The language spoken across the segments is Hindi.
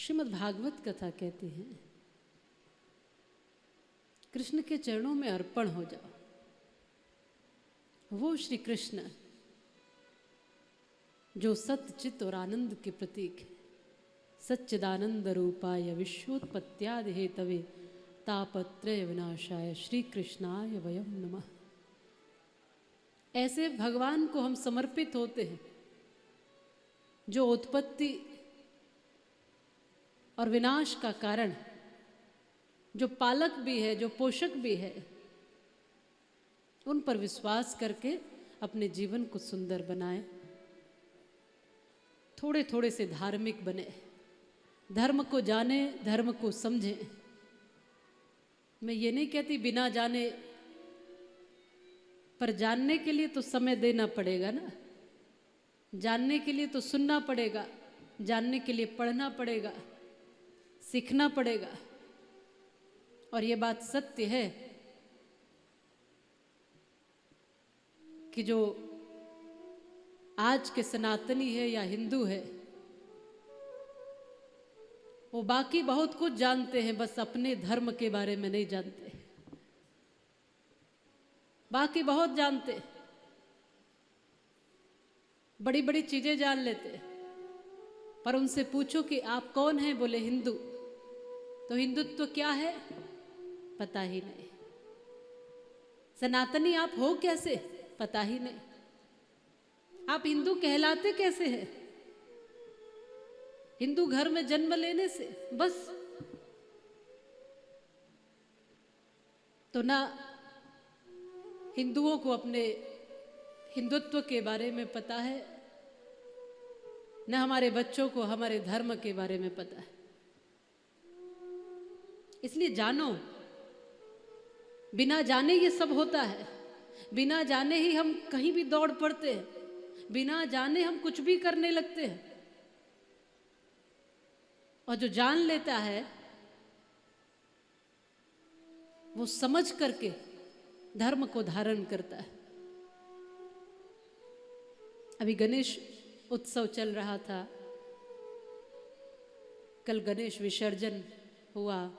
श्रीमद् भागवत कथा कहती है, कृष्ण के चरणों में अर्पण हो जाओ। वो श्री कृष्ण जो सत्य चित्त और आनंद के प्रतीक है, सच्चिदानंद रूपाय विश्वोत्पत्त्यादि हेतवे तापत्रय विनाशाय श्री कृष्णाय वयम नमः। ऐसे भगवान को हम समर्पित होते हैं जो उत्पत्ति और विनाश का कारण, जो पालक भी है, जो पोषक भी है, उन पर विश्वास करके अपने जीवन को सुंदर बनाए। थोड़े थोड़े से धार्मिक बने, धर्म को जाने, धर्म को समझें। मैं ये नहीं कहती बिना जाने, पर जानने के लिए तो समय देना पड़ेगा ना। जानने के लिए तो सुनना पड़ेगा, जानने के लिए पढ़ना पड़ेगा, सीखना पड़ेगा। और ये बात सत्य है कि जो आज के सनातनी है या हिंदू है, वो बाकी बहुत कुछ जानते हैं, बस अपने धर्म के बारे में नहीं जानते। बाकी बहुत जानते, बड़ी बड़ी चीजें जान लेते, पर उनसे पूछो कि आप कौन हैं, बोले हिंदू। तो हिंदुत्व क्या है पता ही नहीं। सनातनी आप हो कैसे पता ही नहीं। आप हिंदू कहलाते कैसे हैं? हिंदू घर में जन्म लेने से बस। तो ना हिंदुओं को अपने हिंदुत्व के बारे में पता है, न हमारे बच्चों को हमारे धर्म के बारे में पता है। इसलिए जानो, बिना जाने ये सब होता है। बिना जाने ही हम कहीं भी दौड़ पड़ते हैं, बिना जाने हम कुछ भी करने लगते हैं। और जो जान लेता है वो समझ करके धर्म को धारण करता है। अभी गणेश उत्सव चल रहा था, कल गणेश विसर्जन हुआ।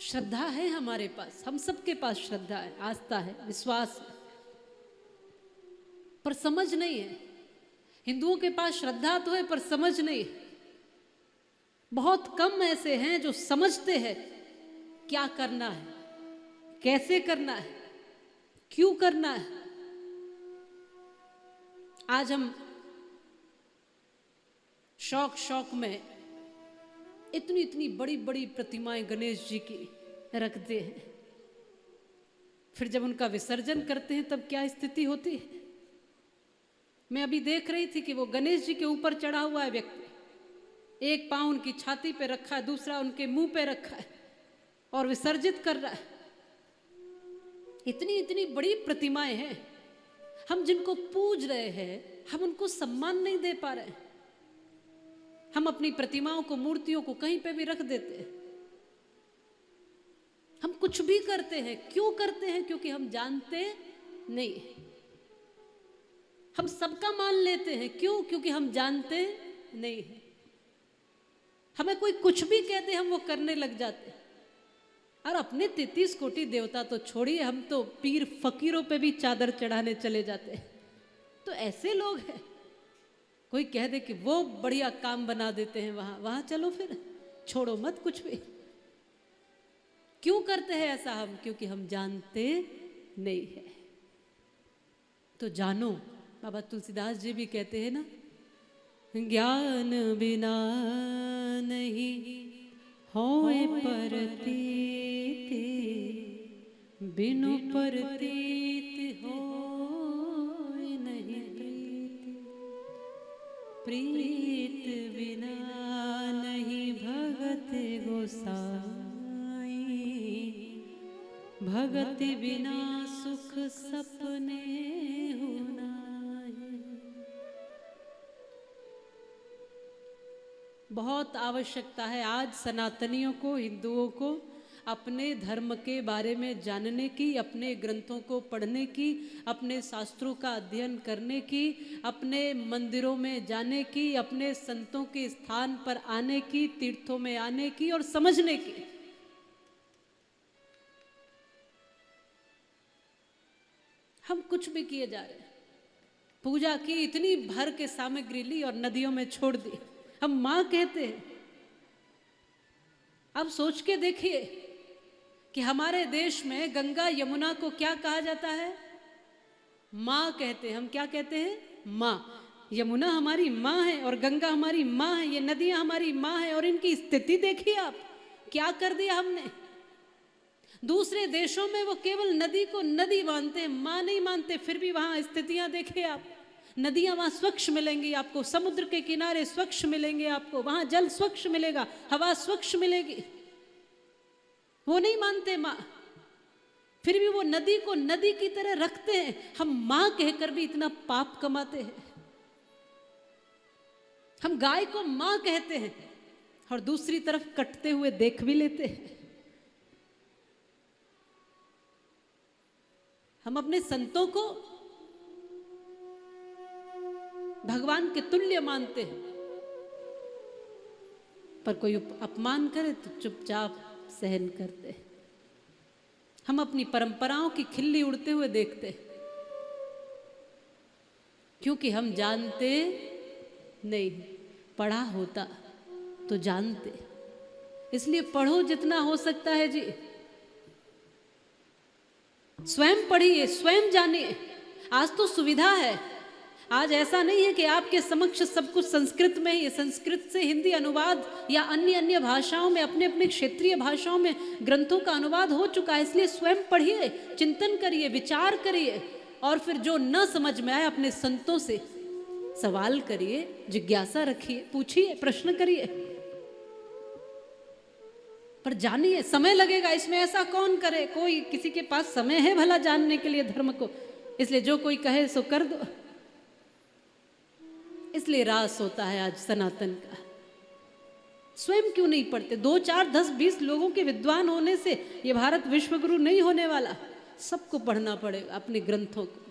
श्रद्धा है हमारे पास, हम सबके पास श्रद्धा है, आस्था है, विश्वास है, पर समझ नहीं है। हिंदुओं के पास श्रद्धा तो है पर समझ नहीं है। बहुत कम ऐसे हैं जो समझते हैं क्या करना है, कैसे करना है, क्यों करना है। आज हम शौक में इतनी इतनी बड़ी बड़ी प्रतिमाएं गणेश जी की रखते हैं, फिर जब उनका विसर्जन करते हैं तब क्या स्थिति होती है। मैं अभी देख रही थी कि वो गणेश जी के ऊपर चढ़ा हुआ है व्यक्ति, एक पांव उनकी छाती पे रखा है, दूसरा उनके मुंह पे रखा है और विसर्जित कर रहा है। इतनी इतनी बड़ी प्रतिमाएं हैं, हम जिनको पूज रहे हैं हम उनको सम्मान नहीं दे पा रहे हैं। हम अपनी प्रतिमाओं को, मूर्तियों को कहीं पे भी रख देते हैं। हम कुछ भी करते हैं, क्यों करते हैं? क्योंकि हम जानते नहीं। हम सबका मान लेते हैं, क्यों? क्योंकि हम जानते नहीं हैं। हमें कोई कुछ भी कहते हम वो करने लग जाते हैं। और अपने 33 कोटि देवता तो छोड़िए, हम तो पीर फकीरों पे भी चादर चढ़ाने चले जाते हैं। तो ऐसे लोग हैं, कोई कह दे कि वो बढ़िया काम बना देते हैं, वहां चलो, फिर छोड़ो मत कुछ भी। क्यों करते हैं ऐसा हम? क्योंकि हम जानते नहीं है। तो जानो, बाबा तुलसीदास जी भी कहते हैं ना, ज्ञान बिना नहीं होए परतीत, बिनु परतीत होए नहीं प्रीत, प्रीत बिना नहीं भगत गोसाई, भगति बिना सुख सपने होना। बहुत आवश्यकता है आज सनातनियों को, हिंदुओं को अपने धर्म के बारे में जानने की, अपने ग्रंथों को पढ़ने की, अपने शास्त्रों का अध्ययन करने की, अपने मंदिरों में जाने की, अपने संतों के स्थान पर आने की, तीर्थों में आने की और समझने की। हम कुछ भी किए जा रहे हैं। पूजा की, इतनी भर के सामग्री ली और नदियों में छोड़ दी। हम मां कहते हैं। अब सोच के देखिए कि हमारे देश में गंगा यमुना को क्या कहा जाता है? मां कहते हैं। हम क्या कहते हैं? मां। यमुना हमारी मां है और गंगा हमारी मां है। ये नदियां हमारी मां है और इनकी स्थिति देखिए आप, क्या कर दिया हमने। दूसरे देशों में वो केवल नदी को नदी मानते हैं, मां नहीं मानते। फिर भी वहां स्थितियां देखिए आप। नदियां वहां स्वच्छ मिलेंगी आपको, समुद्र के किनारे स्वच्छ मिलेंगे आपको, वहां जल स्वच्छ मिलेगा, हवा स्वच्छ मिलेगी। वो नहीं मानते मां, फिर भी वो नदी को नदी की तरह रखते हैं। हम मां कहकर भी इतना पाप कमाते हैं। हम गाय को मां कहते हैं और दूसरी तरफ कटते हुए देख भी लेते हैं। हम अपने संतों को भगवान के तुल्य मानते हैं, पर कोई अपमान करे तो चुपचाप सहन करते हैं। हम अपनी परंपराओं की खिल्ली उड़ते हुए देखते हैं, क्योंकि हम जानते नहीं। पढ़ा होता तो जानते, इसलिए पढ़ो जितना हो सकता है जी। स्वयं पढ़िए, स्वयं जानिए। आज तो सुविधा है। आज ऐसा नहीं है कि आपके समक्ष सब कुछ संस्कृत में ही। संस्कृत से हिंदी अनुवाद या अन्य अन्य भाषाओं में, अपने अपने क्षेत्रीय भाषाओं में ग्रंथों का अनुवाद हो चुका है। इसलिए स्वयं पढ़िए, चिंतन करिए, विचार करिए और फिर जो न समझ में आए अपने संतों से सवाल करिए, जिज्ञासा रखिए, पूछिए, प्रश्न करिए, पर जानिए। समय लगेगा इसमें, ऐसा कौन करे? कोई किसी के पास समय है भला जानने के लिए धर्म को? इसलिए जो कोई कहे सो कर दो। इसलिए रास होता है आज सनातन का। स्वयं क्यों नहीं पढ़ते? 2, 4, 10, 20 लोगों के विद्वान होने से ये भारत विश्वगुरु नहीं होने वाला। सबको पढ़ना पड़ेगा अपने ग्रंथों को।